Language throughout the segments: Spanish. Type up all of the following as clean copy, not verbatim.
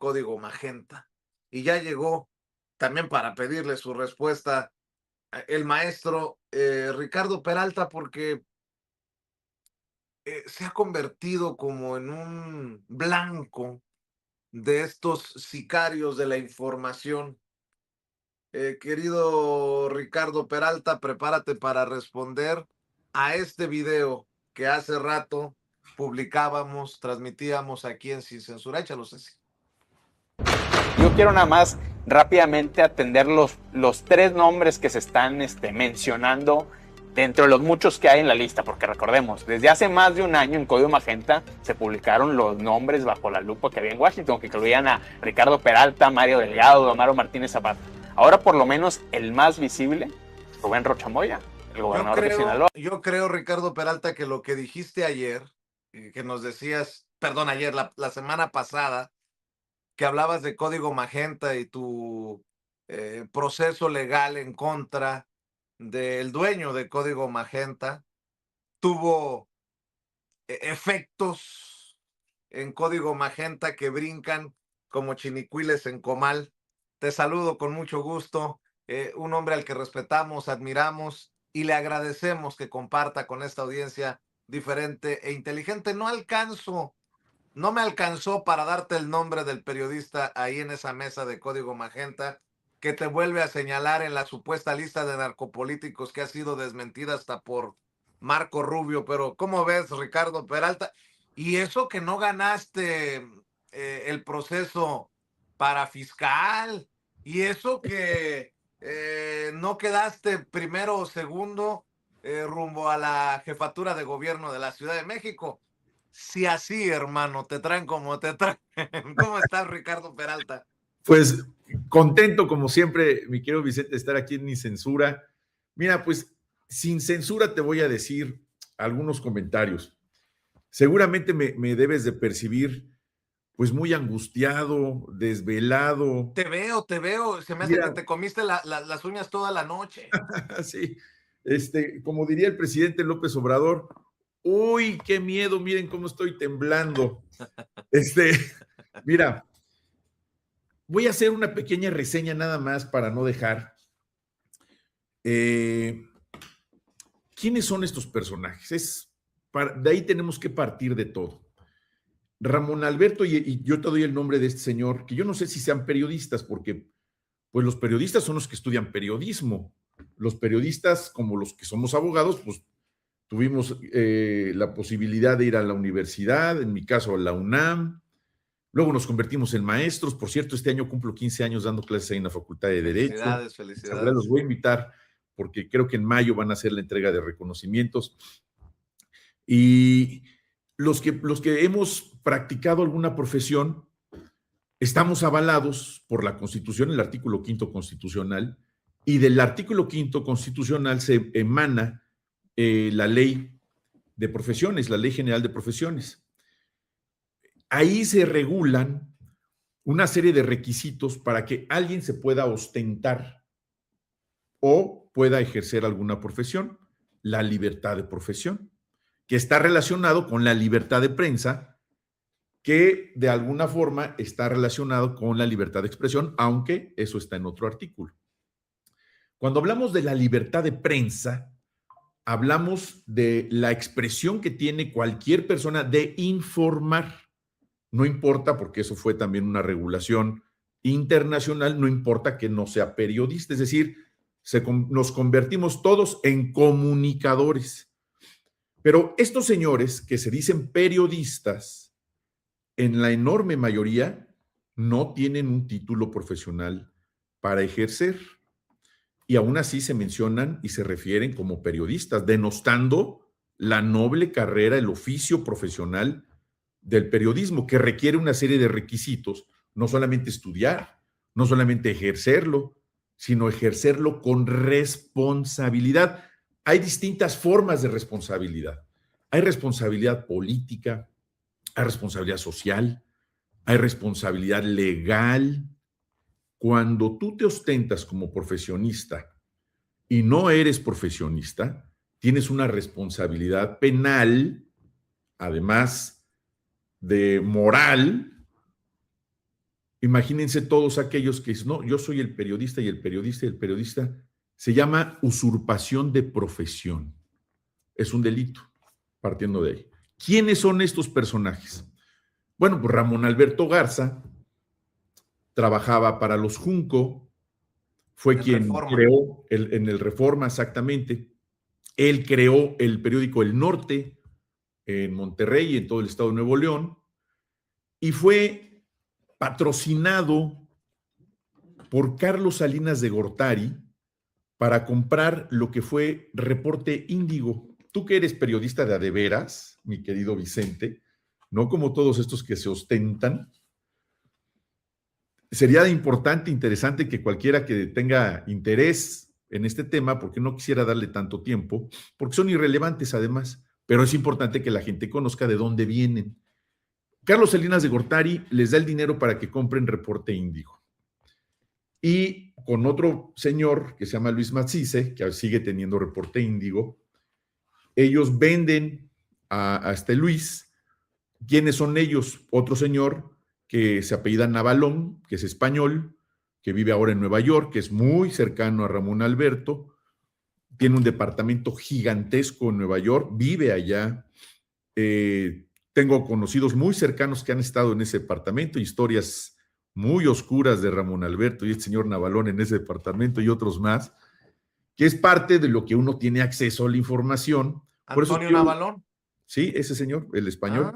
Código Magenta. Y ya llegó también para pedirle su respuesta el maestro Ricardo Peralta, porque se ha convertido como en un blanco de estos sicarios de la información. Querido Ricardo Peralta, prepárate para responder a este video que hace rato publicábamos, transmitíamos aquí en Sin Censura. Échalo, Ceci. Yo quiero nada más rápidamente atender los tres nombres que se están mencionando dentro de los muchos que hay en la lista, porque recordemos, desde hace más de un año en Código Magenta se publicaron los nombres bajo la lupa que había en Washington, que incluían a Ricardo Peralta, Mario Delgado, Amaro Martínez Zapata. Ahora por lo menos el más visible, Rubén Rocha Moya, el gobernador de Sinaloa. Yo creo, Ricardo Peralta, que lo que dijiste ayer, que nos decías, perdón, ayer, la semana pasada, que hablabas de Código Magenta y tu proceso legal en contra del dueño de Código Magenta, tuvo efectos en Código Magenta que brincan como chinicuiles en comal. Te saludo con mucho gusto, un hombre al que respetamos, admiramos y le agradecemos que comparta con esta audiencia diferente e inteligente. No me alcanzó para darte el nombre del periodista ahí en esa mesa de Código Magenta que te vuelve a señalar en la supuesta lista de narcopolíticos que ha sido desmentida hasta por Marco Rubio. Pero ¿cómo ves, Ricardo Peralta? Y eso que no ganaste el proceso para fiscal, y eso que no quedaste primero o segundo rumbo a la jefatura de gobierno de la Ciudad de México. Si así, hermano, te traen como te traen. ¿Cómo estás, Ricardo Peralta? Pues contento, como siempre, mi querido Vicente, de estar aquí en Sin Censura. Mira, pues sin censura te voy a decir algunos comentarios. Seguramente me debes de percibir pues muy angustiado, desvelado. Te veo. Se me hace que te comiste las uñas toda la noche. Sí, como diría el presidente López Obrador, uy, qué miedo, miren cómo estoy temblando. Mira, voy a hacer una pequeña reseña nada más para no dejar. ¿Quiénes son estos personajes? De ahí tenemos que partir de todo. Ramón Alberto, y yo te doy el nombre de este señor, que yo no sé si sean periodistas, porque pues los periodistas son los que estudian periodismo. Los periodistas, como los que somos abogados, pues tuvimos la posibilidad de ir a la universidad, en mi caso a la UNAM, luego nos convertimos en maestros. Por cierto, este año cumplo 15 años dando clases ahí en la Facultad de Derecho. Felicidades. Los voy a invitar porque creo que en mayo van a hacer la entrega de reconocimientos. Y los que hemos practicado alguna profesión, estamos avalados por la Constitución, el artículo 5º constitucional, y del artículo 5º constitucional se emana la ley de profesiones, la Ley General de Profesiones. Ahí se regulan una serie de requisitos para que alguien se pueda ostentar o pueda ejercer alguna profesión. La libertad de profesión, que está relacionado con la libertad de prensa, que de alguna forma está relacionado con la libertad de expresión, aunque eso está en otro artículo. Cuando hablamos de la libertad de prensa, hablamos de la expresión que tiene cualquier persona de informar. No importa, porque eso fue también una regulación internacional, no importa que no sea periodista, es decir, nos convertimos todos en comunicadores. Pero estos señores que se dicen periodistas, en la enorme mayoría, no tienen un título profesional para ejercer. Y aún así se mencionan y se refieren como periodistas, denostando la noble carrera, el oficio profesional del periodismo, que requiere una serie de requisitos, no solamente estudiar, no solamente ejercerlo, sino ejercerlo con responsabilidad. Hay distintas formas de responsabilidad. Hay responsabilidad política, hay responsabilidad social, hay responsabilidad legal. Cuando tú te ostentas como profesionista y no eres profesionista, tienes una responsabilidad penal, además de moral, imagínense todos aquellos que dicen, no, yo soy el periodista y el periodista y el periodista. Se llama usurpación de profesión. Es un delito, partiendo de ahí. ¿Quiénes son estos personajes? Bueno, pues Ramón Alberto Garza trabajaba para los Junco, fue quien creó en el Reforma, exactamente. Él creó el periódico El Norte en Monterrey y en todo el estado de Nuevo León, y fue patrocinado por Carlos Salinas de Gortari para comprar lo que fue Reporte Índigo. Tú que eres periodista de a de veras, mi querido Vicente, no como todos estos que se ostentan, sería importante, interesante que cualquiera que tenga interés en este tema, porque no quisiera darle tanto tiempo, porque son irrelevantes además, pero es importante que la gente conozca de dónde vienen. Carlos Salinas de Gortari les da el dinero para que compren Reporte Índigo. Y con otro señor que se llama Luis Macice, que sigue teniendo Reporte Índigo, ellos venden a este Luis. ¿Quiénes son ellos? Otro señor que se apellida Navalón, que es español, que vive ahora en Nueva York, que es muy cercano a Ramón Alberto, tiene un departamento gigantesco en Nueva York, vive allá. Tengo conocidos muy cercanos que han estado en ese departamento, historias muy oscuras de Ramón Alberto y el señor Navalón en ese departamento y otros más, que es parte de lo que uno tiene acceso a la información. Antonio Navalón. Sí, ese señor, el español.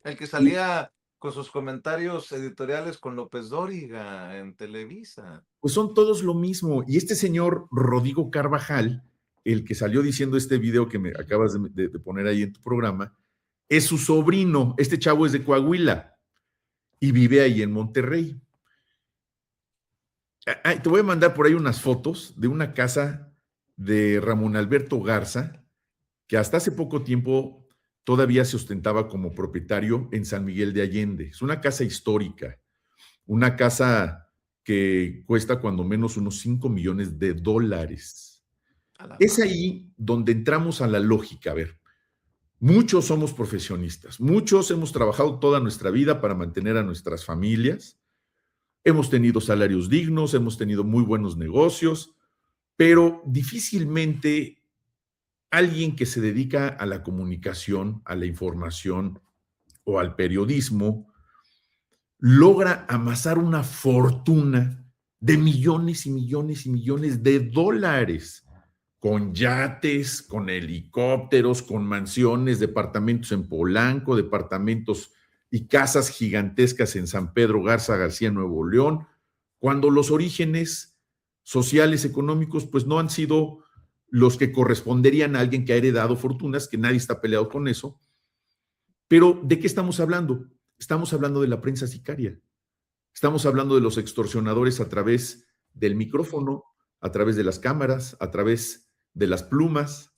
El que salía con sus comentarios editoriales con López Dóriga en Televisa. Pues son todos lo mismo. Y este señor Rodrigo Carvajal, el que salió diciendo este video que me acabas de poner ahí en tu programa, es su sobrino. Este chavo es de Coahuila y vive ahí en Monterrey. Te voy a mandar por ahí unas fotos de una casa de Ramón Alberto Garza, que hasta hace poco tiempo todavía se ostentaba como propietario en San Miguel de Allende. Es una casa histórica, una casa que cuesta cuando menos unos $5 millones. Es ahí donde entramos a la lógica. A ver, muchos somos profesionistas, muchos hemos trabajado toda nuestra vida para mantener a nuestras familias, hemos tenido salarios dignos, hemos tenido muy buenos negocios, pero difícilmente alguien que se dedica a la comunicación, a la información o al periodismo logra amasar una fortuna de millones y millones y millones de dólares, con yates, con helicópteros, con mansiones, departamentos en Polanco, departamentos y casas gigantescas en San Pedro Garza García, Nuevo León, cuando los orígenes sociales, económicos, pues no han sido los que corresponderían a alguien que ha heredado fortunas, que nadie está peleado con eso. Pero, ¿de qué estamos hablando? Estamos hablando de la prensa sicaria. Estamos hablando de los extorsionadores a través del micrófono, a través de las cámaras, a través de las plumas.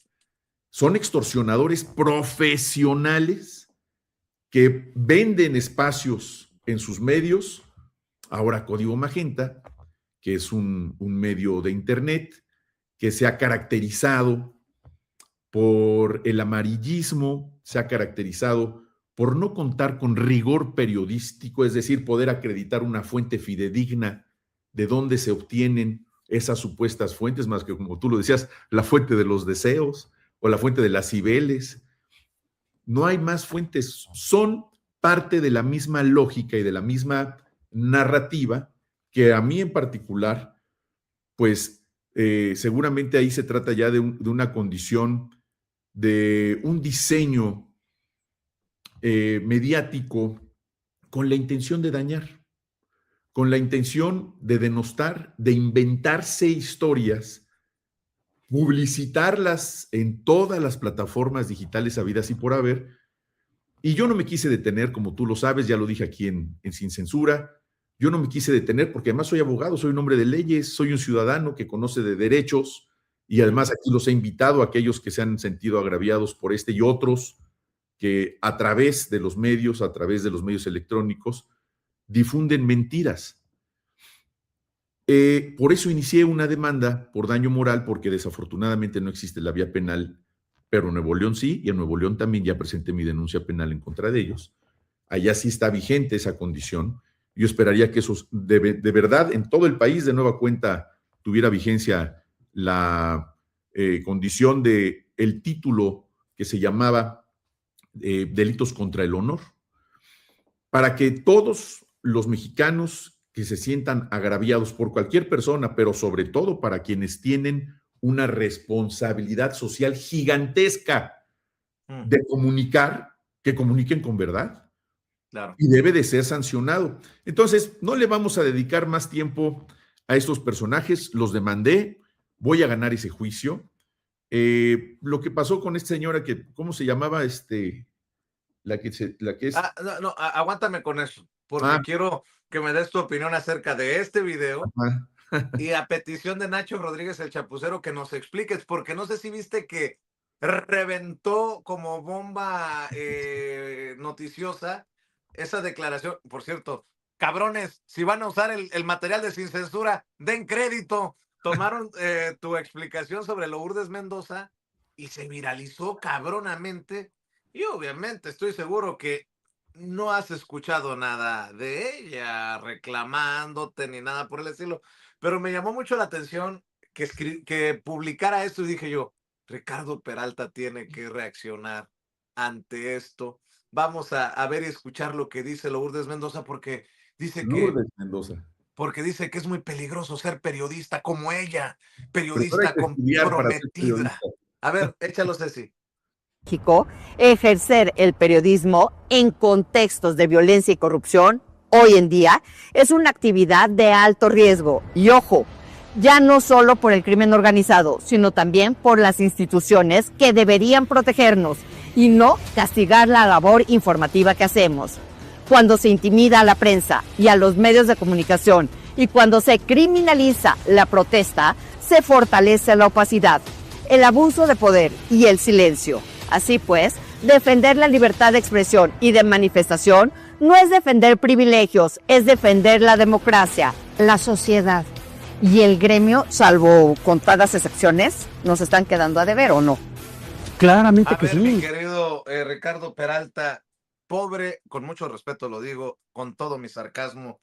Son extorsionadores profesionales que venden espacios en sus medios. Ahora Código Magenta, que es un medio de internet que se ha caracterizado por el amarillismo, se ha caracterizado por no contar con rigor periodístico, es decir, poder acreditar una fuente fidedigna de dónde se obtienen esas supuestas fuentes, más que, como tú lo decías, la fuente de los deseos o la fuente de las Cibeles. No hay más fuentes, son parte de la misma lógica y de la misma narrativa que a mí en particular, pues seguramente ahí se trata ya de una condición, de un diseño mediático con la intención de dañar, con la intención de denostar, de inventarse historias, publicitarlas en todas las plataformas digitales habidas y por haber. Y yo no me quise detener, como tú lo sabes, ya lo dije aquí en Sin Censura. Yo no me quise detener porque además soy abogado, soy un hombre de leyes, soy un ciudadano que conoce de derechos y además aquí los he invitado a aquellos que se han sentido agraviados por este y otros que a través de los medios, a través de los medios electrónicos, difunden mentiras. Por eso inicié una demanda por daño moral, porque desafortunadamente no existe la vía penal, pero en Nuevo León sí, y en Nuevo León también ya presenté mi denuncia penal en contra de ellos. Allá sí está vigente esa condición. Yo esperaría que eso de verdad en todo el país de nueva cuenta tuviera vigencia la condición de el título que se llamaba delitos contra el honor, para que todos los mexicanos que se sientan agraviados por cualquier persona, pero sobre todo para quienes tienen una responsabilidad social gigantesca de comunicar, que comuniquen con verdad. Claro. Y debe de ser sancionado. Entonces, no le vamos a dedicar más tiempo a estos personajes, los demandé, voy a ganar ese juicio. Lo que pasó con esta señora que, ¿cómo se llamaba? La que es... No, aguántame con eso, porque quiero que me des tu opinión acerca de este video y a petición de Nacho Rodríguez el Chapucero que nos expliques, porque no sé si viste que reventó como bomba noticiosa esa declaración. Por cierto, cabrones, si van a usar el material de Sin Censura, den crédito. Tomaron tu explicación sobre Lourdes Mendoza y se viralizó cabronamente. Y obviamente estoy seguro que no has escuchado nada de ella reclamándote ni nada por el estilo, pero me llamó mucho la atención que publicara esto y dije yo, Ricardo Peralta tiene que reaccionar ante esto. Vamos a ver y escuchar lo que dice Lourdes Mendoza porque dice Lourdes Mendoza. Porque dice que es muy peligroso ser periodista como ella, periodista hay que estudiar para ser comprometida. A ver, échalo, Ceci. México, ejercer el periodismo en contextos de violencia y corrupción hoy en día es una actividad de alto riesgo. Y ojo, ya no solo por el crimen organizado, sino también por las instituciones que deberían protegernos y no castigar la labor informativa que hacemos. Cuando se intimida a la prensa y a los medios de comunicación y cuando se criminaliza la protesta, se fortalece la opacidad, el abuso de poder y el silencio. Así pues, defender la libertad de expresión y de manifestación no es defender privilegios, es defender la democracia, la sociedad. Y el gremio, salvo contadas excepciones, nos están quedando a deber, ¿o no? Claramente que ver, sí. Mi querido Ricardo Peralta, pobre, con mucho respeto lo digo, con todo mi sarcasmo,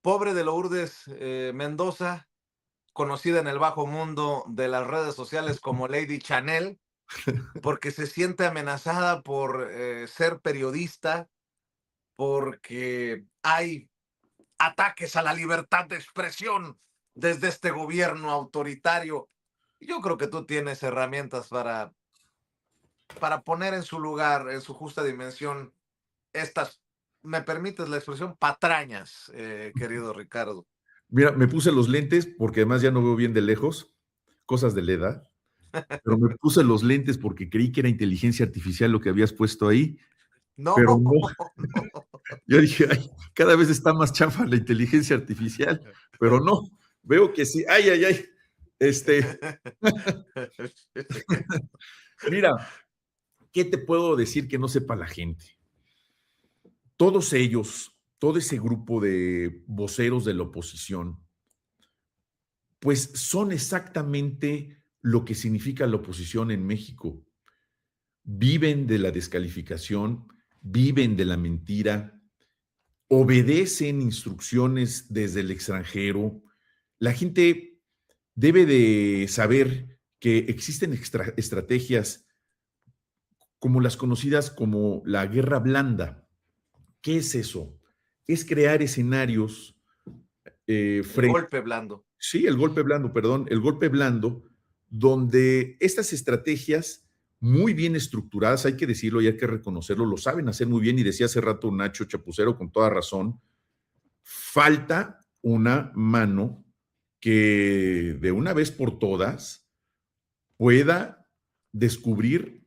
pobre de Lourdes Mendoza, conocida en el bajo mundo de las redes sociales como Lady Chanel, porque se siente amenazada por ser periodista, porque hay ataques a la libertad de expresión desde este gobierno autoritario. Yo creo que tú tienes herramientas para poner en su lugar, en su justa dimensión, estas, me permites la expresión, patrañas, querido Ricardo. Mira, me puse los lentes porque además ya no veo bien de lejos, cosas de la edad, pero me puse los lentes porque creí que era inteligencia artificial lo que habías puesto ahí. No, pero no. no. Yo dije, ay, cada vez está más chafa la inteligencia artificial, pero no, veo que sí. Ay, ay, ay. Mira, ¿qué te puedo decir que no sepa la gente? Todos ellos, todo ese grupo de voceros de la oposición, pues son exactamente lo que significa la oposición en México. Viven de la descalificación, viven de la mentira, obedecen instrucciones desde el extranjero. La gente debe de saber que existen estrategias como las conocidas como la guerra blanda. ¿Qué es eso? Es crear escenarios el golpe blando. Sí, el golpe blando, perdón, el golpe blando, donde estas estrategias muy bien estructuradas, hay que decirlo y hay que reconocerlo, lo saben hacer muy bien, y decía hace rato Nacho Chapucero con toda razón, falta una mano que de una vez por todas pueda descubrir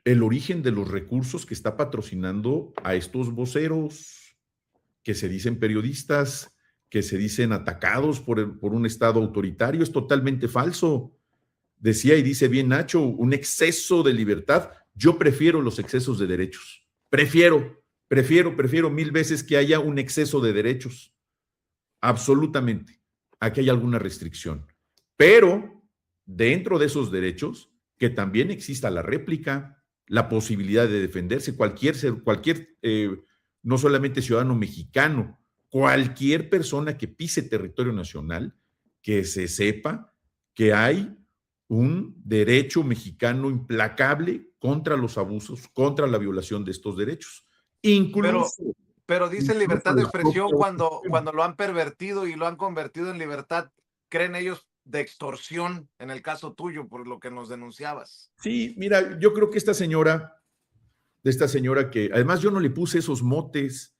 el origen de los recursos que está patrocinando a estos voceros que se dicen periodistas, que se dicen atacados por un Estado autoritario. Es totalmente falso. Decía y dice bien Nacho, un exceso de libertad. Yo prefiero los excesos de derechos. Prefiero 1000 veces que haya un exceso de derechos. Absolutamente. Aquí hay alguna restricción. Pero dentro de esos derechos, que también exista la réplica, la posibilidad de defenderse, cualquier no solamente ciudadano mexicano, cualquier persona que pise territorio nacional, que se sepa que hay un derecho mexicano implacable contra los abusos, contra la violación de estos derechos. Incluso, pero dice libertad incluso de la expresión propia cuando lo han pervertido y lo han convertido en libertad, creen ellos, de extorsión, en el caso tuyo, por lo que nos denunciabas. Sí, mira, yo creo que esta señora que, además yo no le puse esos motes,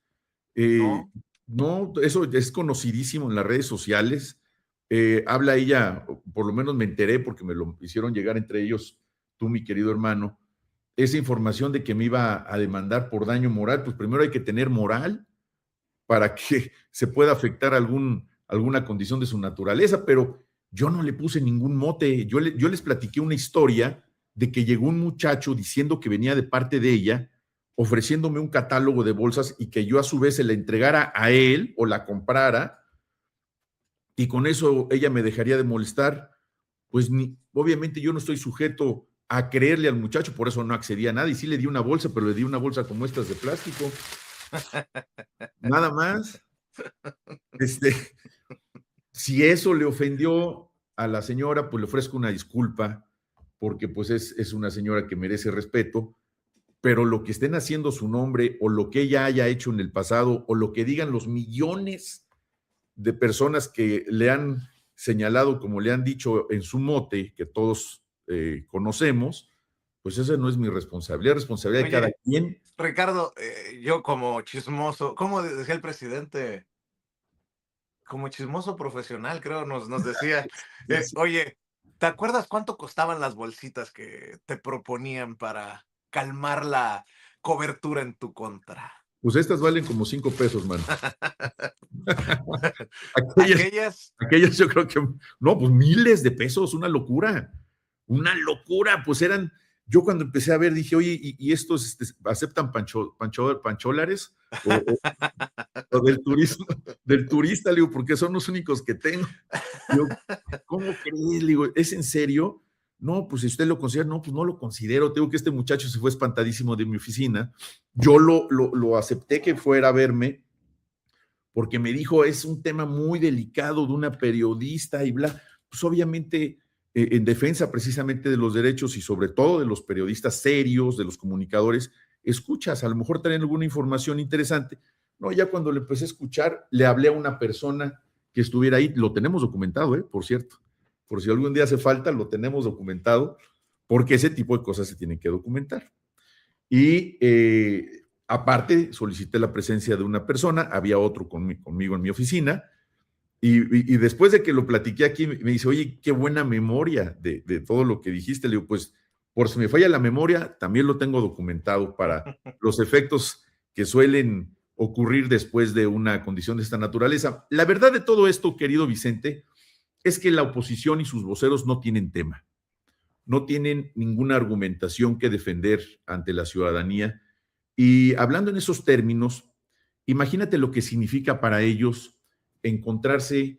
eh, ¿No? no, eso es conocidísimo en las redes sociales. Habla ella, por lo menos me enteré porque me lo hicieron llegar entre ellos, tú, mi querido hermano, esa información de que me iba a demandar por daño moral. Pues primero hay que tener moral para que se pueda afectar alguna condición de su naturaleza, pero yo no le puse ningún mote. Yo les platiqué una historia de que llegó un muchacho diciendo que venía de parte de ella, ofreciéndome un catálogo de bolsas y que yo a su vez se la entregara a él o la comprara, y con eso ella me dejaría de molestar. Pues obviamente yo no estoy sujeto a creerle al muchacho, por eso no accedí a nada, y sí le di una bolsa, pero le di una bolsa como estas de plástico. Nada más. Este, si eso le ofendió a la señora, pues le ofrezco una disculpa, porque pues es una señora que merece respeto, pero lo que estén haciendo su nombre o lo que ella haya hecho en el pasado o lo que digan los millones de personas que le han señalado, como le han dicho en su mote, que todos conocemos, pues esa no es mi responsabilidad, es responsabilidad de cada Oye, quien. Ricardo, yo como chismoso, ¿cómo decía el presidente? Como chismoso profesional, creo, nos decía, oye, ¿te acuerdas cuánto costaban las bolsitas que te proponían para calmar la cobertura en tu contra? Pues estas valen como 5 pesos, mano. aquellas, Aquellas, aquellas yo creo que, no, pues miles de pesos, una locura, pues eran, yo cuando empecé a ver dije, oye, ¿y estos aceptan pancholares? O del turismo, del turista, le digo, porque son los únicos que tengo. Digo, ¿cómo crees? Le digo, ¿es en serio? No, pues si usted lo considera, no, pues no lo considero. Tengo que este muchacho se fue espantadísimo de mi oficina. Yo lo acepté que fuera a verme porque me dijo, es un tema muy delicado de una periodista y bla. Pues obviamente en defensa precisamente de los derechos y sobre todo de los periodistas serios, de los comunicadores, escuchas, a lo mejor traen alguna información interesante. No, ya cuando le empecé a escuchar, le hablé a una persona que estuviera ahí, lo tenemos documentado, por cierto, por si algún día hace falta, lo tenemos documentado, porque ese tipo de cosas se tienen que documentar. Y aparte, solicité la presencia de una persona, había otro conmigo en mi oficina, y después de que lo platiqué aquí, me dice, oye, qué buena memoria de todo lo que dijiste. Le digo, pues, por si me falla la memoria, también lo tengo documentado para los efectos que suelen ocurrir después de una condición de esta naturaleza. La verdad de todo esto, querido Vicente, es que la oposición y sus voceros no tienen tema, no tienen ninguna argumentación que defender ante la ciudadanía. Y hablando en esos términos, imagínate lo que significa para ellos encontrarse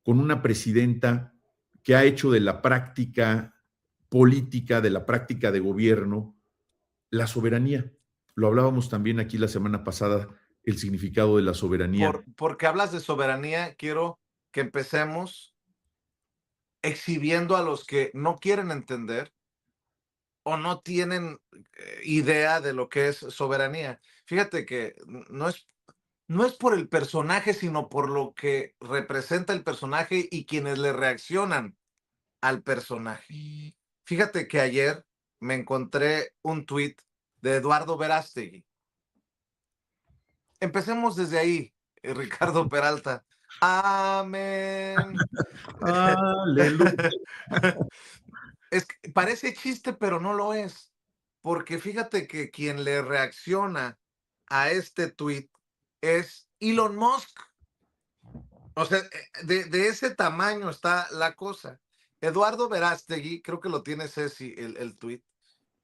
con una presidenta que ha hecho de la práctica política, de la práctica de gobierno, la soberanía. Lo hablábamos también aquí la semana pasada, el significado de la soberanía. porque hablas de soberanía, quiero que empecemos exhibiendo a los que no quieren entender o no tienen idea de lo que es soberanía. Fíjate que no es por el personaje, sino por lo que representa el personaje y quienes le reaccionan al personaje. Fíjate que ayer me encontré un tuit de Eduardo Verástegui. Empecemos desde ahí, Ricardo Peralta. Amén. Aleluya. Parece chiste, pero no lo es. Porque fíjate que quien le reacciona a este tuit es Elon Musk. O sea, de ese tamaño está la cosa. Eduardo Verástegui, creo que lo tiene Ceci, el tuit,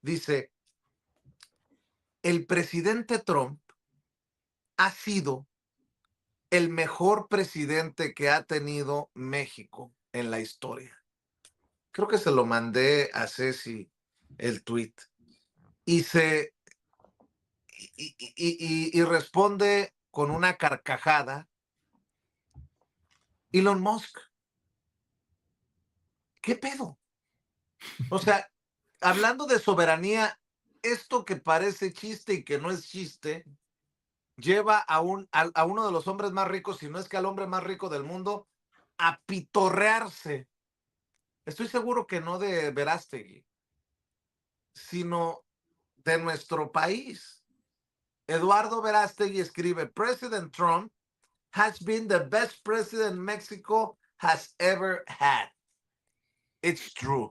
dice, el presidente Trump ha sido el mejor presidente que ha tenido México en la historia. Creo que se lo mandé a Ceci el tuit. Y y responde con una carcajada Elon Musk. ¿Qué pedo? O sea, hablando de soberanía, esto que parece chiste y que no es chiste, lleva a uno de los hombres más ricos, si no es que al hombre más rico del mundo, a pitorrearse. Estoy seguro que no de Verástegui, sino de nuestro país. Eduardo Verástegui escribe: President Trump has been the best president Mexico has ever had. It's true.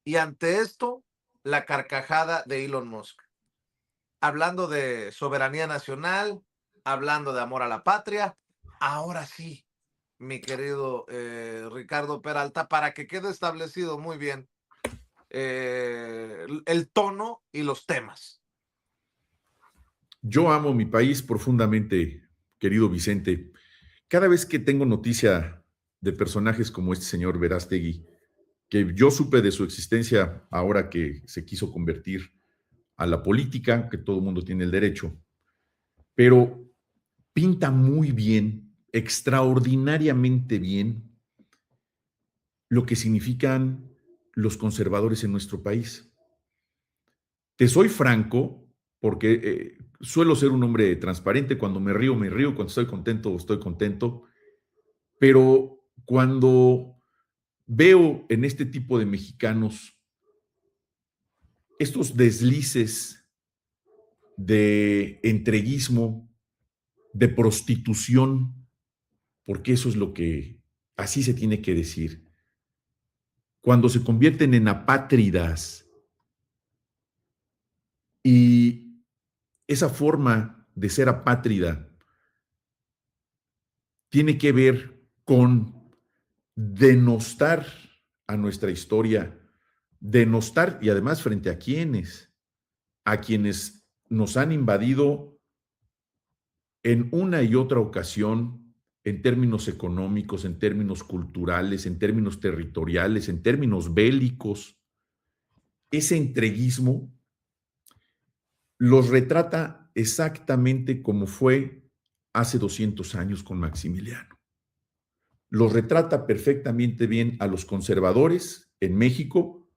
Y ante esto, la carcajada de Elon Musk. Hablando de soberanía nacional, hablando de amor a la patria, ahora sí, mi querido Ricardo Peralta, para que quede establecido muy bien el tono y los temas. Yo amo mi país profundamente, querido Vicente. Cada vez que tengo noticia de personajes como este señor Verástegui, que yo supe de su existencia ahora que se quiso convertir a la política, que todo el mundo tiene el derecho, pero pinta muy bien, extraordinariamente bien, lo que significan los conservadores en nuestro país. Te soy franco, porque suelo ser un hombre transparente. Cuando me río, cuando estoy contento, pero cuando veo en este tipo de mexicanos estos deslices de entreguismo, de prostitución, porque eso es lo que así se tiene que decir, cuando se convierten en apátridas y esa forma de ser apátrida tiene que ver con denostar a nuestra historia, denostar y además frente a quienes nos han invadido en una y otra ocasión en términos económicos, en términos culturales, en términos territoriales, en términos bélicos. Ese entreguismo los retrata exactamente como fue hace 200 años con Maximiliano. Los retrata perfectamente bien a los conservadores en México,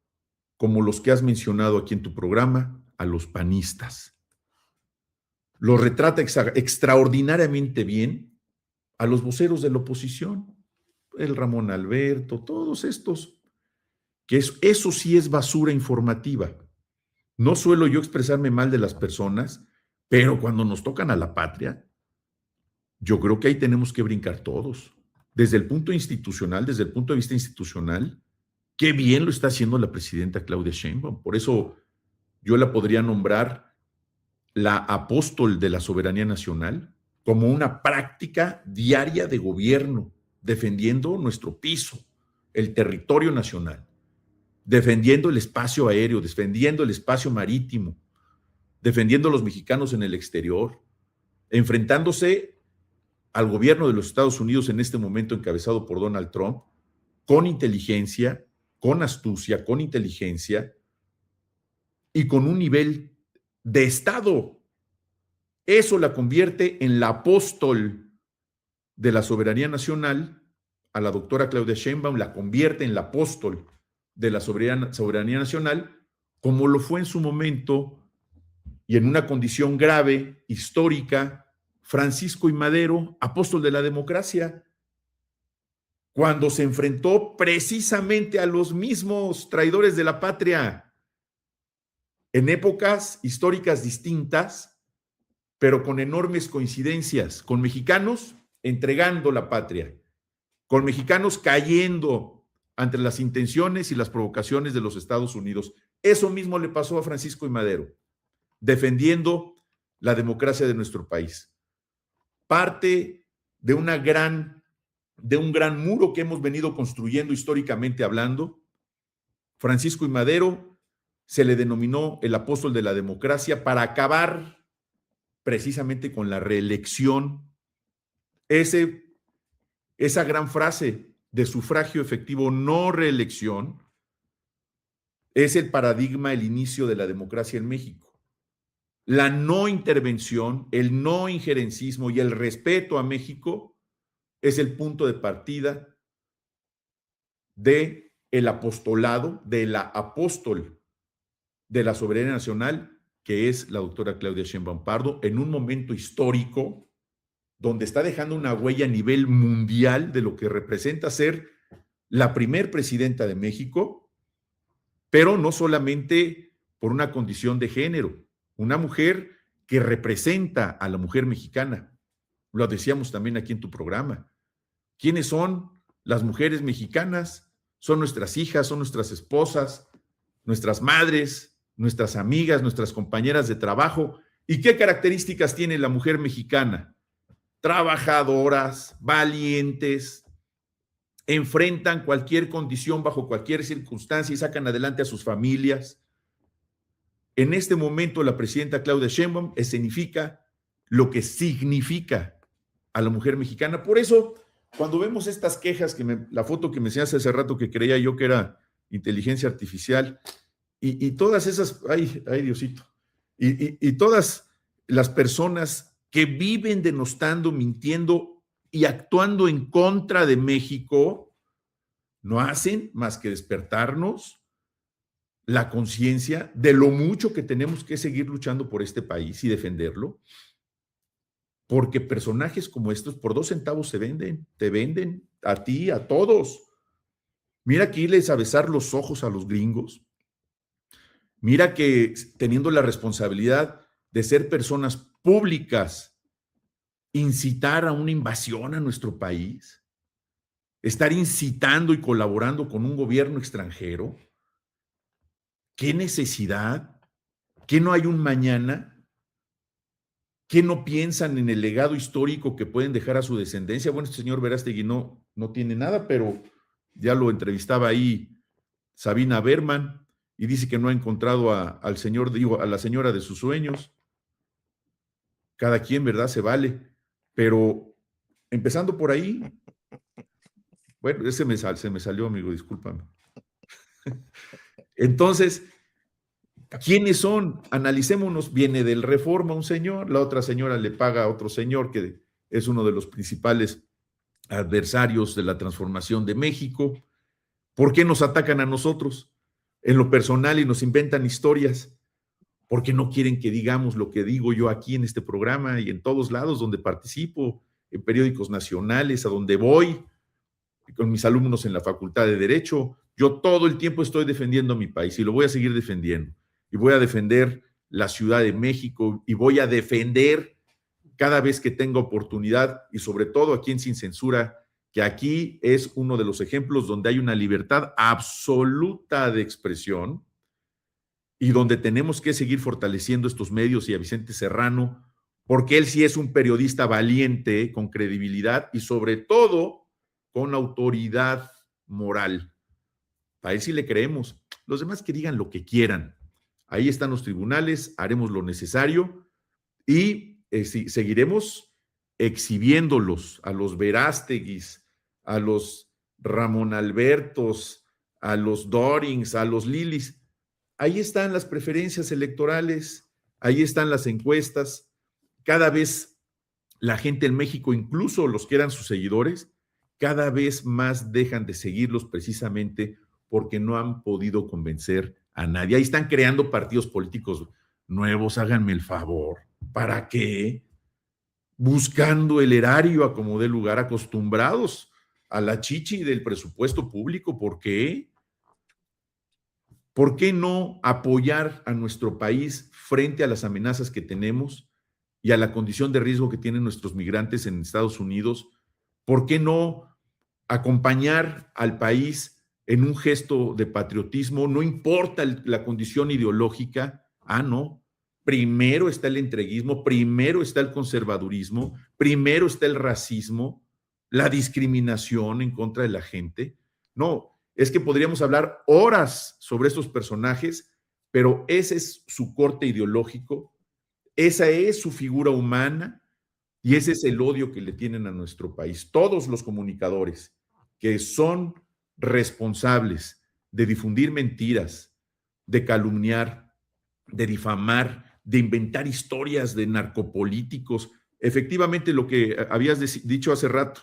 como los que has mencionado aquí en tu programa, a los panistas. Los retrata extraordinariamente bien a los voceros de la oposición, el Ramón Alberto, todos estos, que eso sí es basura informativa. No suelo yo expresarme mal de las personas, pero cuando nos tocan a la patria, yo creo que ahí tenemos que brincar todos. Desde el punto institucional, desde el punto de vista institucional, qué bien lo está haciendo la presidenta Claudia Sheinbaum. Por eso yo la podría nombrar la apóstol de la soberanía nacional, como una práctica diaria de gobierno, defendiendo nuestro piso, el territorio nacional, defendiendo el espacio aéreo, defendiendo el espacio marítimo, defendiendo a los mexicanos en el exterior, enfrentándose al gobierno de los Estados Unidos en este momento encabezado por Donald Trump, con inteligencia, con astucia, con inteligencia y con un nivel de Estado. Eso la convierte en la apóstol de la soberanía nacional. A la doctora Claudia Sheinbaum la convierte en la apóstol de la soberanía nacional, como lo fue en su momento y en una condición grave, histórica, Francisco I. Madero, apóstol de la democracia, cuando se enfrentó precisamente a los mismos traidores de la patria, en épocas históricas distintas, pero con enormes coincidencias, con mexicanos entregando la patria, con mexicanos cayendo ante las intenciones y las provocaciones de los Estados Unidos. Eso mismo le pasó a Francisco I. Madero, defendiendo la democracia de nuestro país. Parte de un gran muro que hemos venido construyendo históricamente hablando. Francisco I. Madero se le denominó el apóstol de la democracia para acabar precisamente con la reelección. Esa gran frase de sufragio efectivo, no reelección, es el paradigma, el inicio de la democracia en México. la no intervención, el no injerencismo y el respeto a México es el punto de partida de el apostolado, de la apóstol de la soberanía nacional, que es la doctora Claudia Sheinbaum Pardo, en un momento histórico donde está dejando una huella a nivel mundial de lo que representa ser la primer presidenta de México, pero no solamente por una condición de género, una mujer que representa a la mujer mexicana. Lo decíamos también aquí en tu programa. ¿Quiénes son las mujeres mexicanas? Son nuestras hijas, son nuestras esposas, nuestras madres, nuestras amigas, nuestras compañeras de trabajo. ¿Y qué características tiene la mujer mexicana? Trabajadoras, valientes, enfrentan cualquier condición bajo cualquier circunstancia y sacan adelante a sus familias. En este momento, la presidenta Claudia Sheinbaum escenifica lo que significa a la mujer mexicana. Por eso, cuando vemos estas quejas, la foto que me enseñaste hace rato que creía yo que era inteligencia artificial, y todas esas, ay Diosito, y todas las personas que viven denostando, mintiendo y actuando en contra de México, no hacen más que despertarnos la conciencia de lo mucho que tenemos que seguir luchando por este país y defenderlo, porque personajes como estos por 2 centavos se venden, te venden a ti, a todos. Mira que irles a besar los ojos a los gringos. Mira que teniendo la responsabilidad de ser personas públicas, incitar a una invasión a nuestro país, estar incitando y colaborando con un gobierno extranjero. ¿Qué necesidad? ¿Qué no hay un mañana? ¿Qué no piensan en el legado histórico que pueden dejar a su descendencia? Bueno, este señor Verástegui no tiene nada, pero ya lo entrevistaba ahí Sabina Berman y dice que no ha encontrado a la señora de sus sueños. Cada quien, ¿verdad? Se vale. Pero empezando por ahí, bueno, se me salió, amigo, discúlpame. Entonces, ¿quiénes son? Analicémonos. Viene del Reforma un señor, la otra señora le paga a otro señor que es uno de los principales adversarios de la transformación de México. ¿Por qué nos atacan a nosotros en lo personal y nos inventan historias? Porque no quieren que digamos lo que digo yo aquí en este programa y en todos lados donde participo, en periódicos nacionales, a donde voy, con mis alumnos en la Facultad de Derecho. Yo todo el tiempo estoy defendiendo a mi país y lo voy a seguir defendiendo. Y voy a defender la Ciudad de México y voy a defender cada vez que tenga oportunidad y sobre todo aquí en Sin Censura, que aquí es uno de los ejemplos donde hay una libertad absoluta de expresión y donde tenemos que seguir fortaleciendo estos medios y a Vicente Serrano, porque él sí es un periodista valiente, con credibilidad y sobre todo con autoridad moral. A él sí le creemos. Los demás que digan lo que quieran. Ahí están los tribunales, haremos lo necesario y seguiremos exhibiéndolos a los Verásteguis, a los Ramón Albertos, a los Dorings, a los Lilis. Ahí están las preferencias electorales, ahí están las encuestas. Cada vez la gente en México, incluso los que eran sus seguidores, cada vez más dejan de seguirlos precisamente porque no han podido convencer a nadie. Ahí están creando partidos políticos nuevos, háganme el favor. ¿Para qué? Buscando el erario a como dé lugar, acostumbrados a la chichi del presupuesto público. ¿Por qué? ¿Por qué no apoyar a nuestro país frente a las amenazas que tenemos y a la condición de riesgo que tienen nuestros migrantes en Estados Unidos? ¿Por qué no acompañar al país en un gesto de patriotismo? No importa la condición ideológica. No. Primero está el entreguismo, primero está el conservadurismo, primero está el racismo, la discriminación en contra de la gente. No, es que podríamos hablar horas sobre estos personajes, pero ese es su corte ideológico, esa es su figura humana y ese es el odio que le tienen a nuestro país. Todos los comunicadores que son responsables de difundir mentiras, de calumniar, de difamar, de inventar historias de narcopolíticos. Efectivamente, lo que habías dicho hace rato,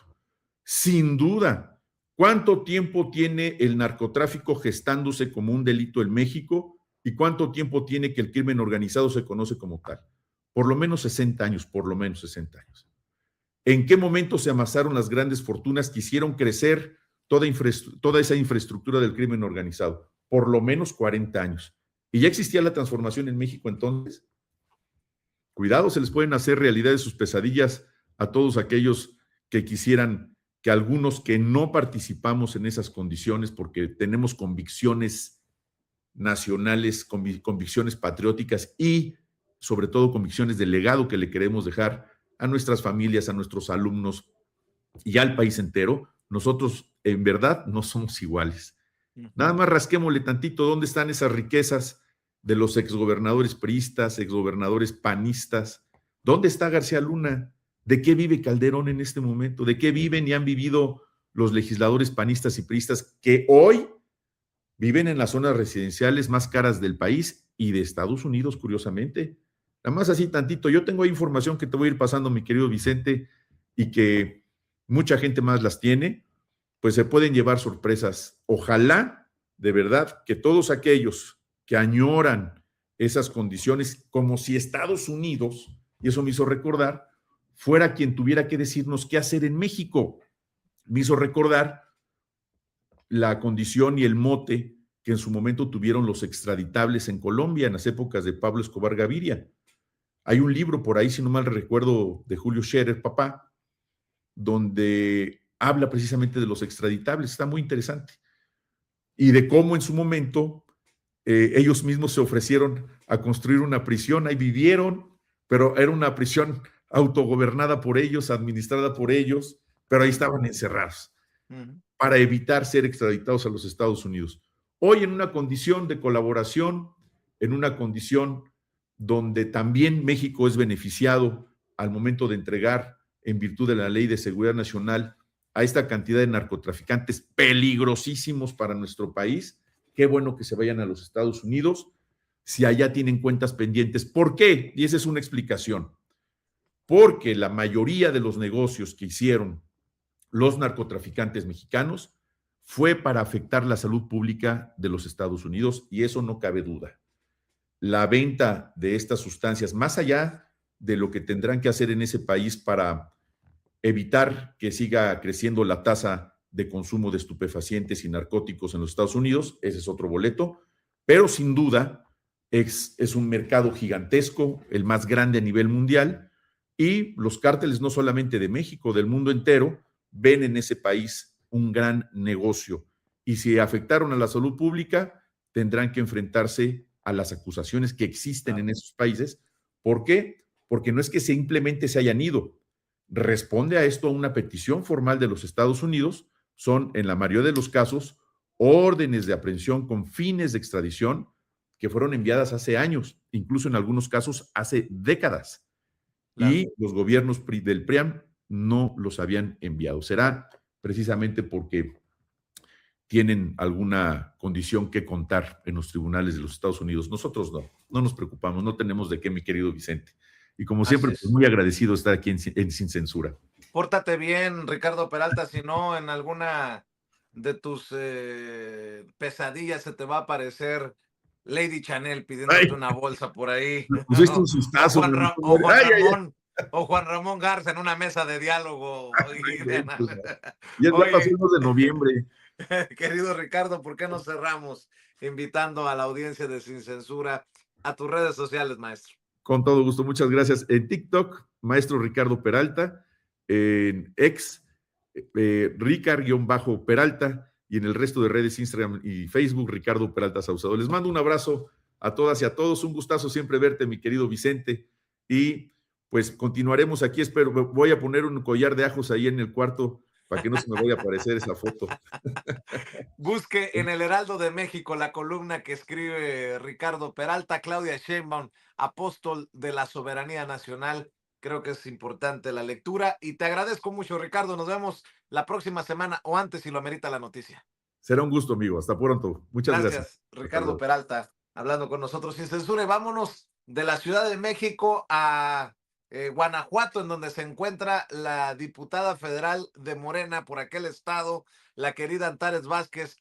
sin duda, ¿cuánto tiempo tiene el narcotráfico gestándose como un delito en México y cuánto tiempo tiene que el crimen organizado se conoce como tal? Por lo menos 60 años, por lo menos 60 años. ¿En qué momento se amasaron las grandes fortunas que hicieron crecer toda esa infraestructura del crimen organizado? Por lo menos 40 años. ¿Y ya existía la transformación en México entonces? Cuidado, se les pueden hacer realidad sus pesadillas a todos aquellos que quisieran que algunos que no participamos en esas condiciones porque tenemos convicciones nacionales, convicciones patrióticas y sobre todo convicciones de legado que le queremos dejar a nuestras familias, a nuestros alumnos y al país entero, nosotros en verdad no somos iguales. Nada más rasquémosle tantito dónde están esas riquezas de los exgobernadores priistas, exgobernadores panistas. ¿Dónde está García Luna? ¿De qué vive Calderón en este momento? ¿De qué viven y han vivido los legisladores panistas y priistas que hoy viven en las zonas residenciales más caras del país y de Estados Unidos, curiosamente? Nada más así tantito. Yo tengo información que te voy a ir pasando, mi querido Vicente, y que mucha gente más las tiene, pues se pueden llevar sorpresas. Ojalá, de verdad, que todos aquellos que añoran esas condiciones, como si Estados Unidos, y eso me hizo recordar, fuera quien tuviera que decirnos qué hacer en México. Me hizo recordar la condición y el mote que en su momento tuvieron los extraditables en Colombia en las épocas de Pablo Escobar Gaviria. Hay un libro por ahí, si no mal recuerdo, de Julio Scherer, papá, donde habla precisamente de los extraditables. Está muy interesante. Y de cómo en su momento ellos mismos se ofrecieron a construir una prisión. Ahí vivieron, pero era una prisión autogobernada por ellos, administrada por ellos, pero ahí estaban encerrados para evitar ser extraditados a los Estados Unidos. Hoy en una condición de colaboración, en una condición donde también México es beneficiado al momento de entregar, en virtud de la Ley de Seguridad Nacional, a esta cantidad de narcotraficantes peligrosísimos para nuestro país. Qué bueno que se vayan a los Estados Unidos si allá tienen cuentas pendientes. ¿Por qué? Y esa es una explicación. Porque la mayoría de los negocios que hicieron los narcotraficantes mexicanos fue para afectar la salud pública de los Estados Unidos, y eso no cabe duda. La venta de estas sustancias, más allá de lo que tendrán que hacer en ese país para evitar que siga creciendo la tasa de consumo de estupefacientes y narcóticos en los Estados Unidos, ese es otro boleto, pero sin duda es un mercado gigantesco, el más grande a nivel mundial, y los cárteles no solamente de México, del mundo entero, ven en ese país un gran negocio, y si afectaron a la salud pública, tendrán que enfrentarse a las acusaciones que existen en esos países. ¿Por qué? Porque no es que simplemente se hayan ido. Responde a esto a una petición formal de los Estados Unidos. Son, en la mayoría de los casos, órdenes de aprehensión con fines de extradición que fueron enviadas hace años, incluso en algunos casos hace décadas. Claro. Y los gobiernos del PRIAM no los habían enviado. Será precisamente porque tienen alguna condición que contar en los tribunales de los Estados Unidos. Nosotros no nos preocupamos, no tenemos de qué, mi querido Vicente. Y como siempre, pues muy agradecido estar aquí en Sin Censura. Pórtate bien, Ricardo Peralta, si no, en alguna de tus pesadillas se te va a aparecer Lady Chanel pidiéndote una bolsa por ahí. Pusiste un sustazo. O Juan Ramón Garza en una mesa de diálogo. Ya pasó el 2 de noviembre. Querido Ricardo, ¿por qué no cerramos invitando a la audiencia de Sin Censura a tus redes sociales, maestro? Con todo gusto, muchas gracias. En TikTok, maestro Ricardo Peralta, en X, Ricard-Peralta, y en el resto de redes, Instagram y Facebook, Ricardo Peralta Saucedo. Les mando un abrazo a todas y a todos. Un gustazo siempre verte, mi querido Vicente. Y pues continuaremos aquí. Espero, voy a poner un collar de ajos ahí en el cuarto para que no se me vaya a aparecer esa foto. Busque en el Heraldo de México la columna que escribe Ricardo Peralta. Claudia Sheinbaum, apóstol de la soberanía nacional. Creo que es importante la lectura y te agradezco mucho, Ricardo. Nos vemos la próxima semana o antes si lo amerita la noticia. Será un gusto, amigo. Hasta pronto. Muchas gracias. Ricardo Peralta, hablando con nosotros Sin Censura. Y vámonos de la Ciudad de México a Guanajuato, en donde se encuentra la diputada federal de Morena por aquel estado, la querida Antares Vázquez.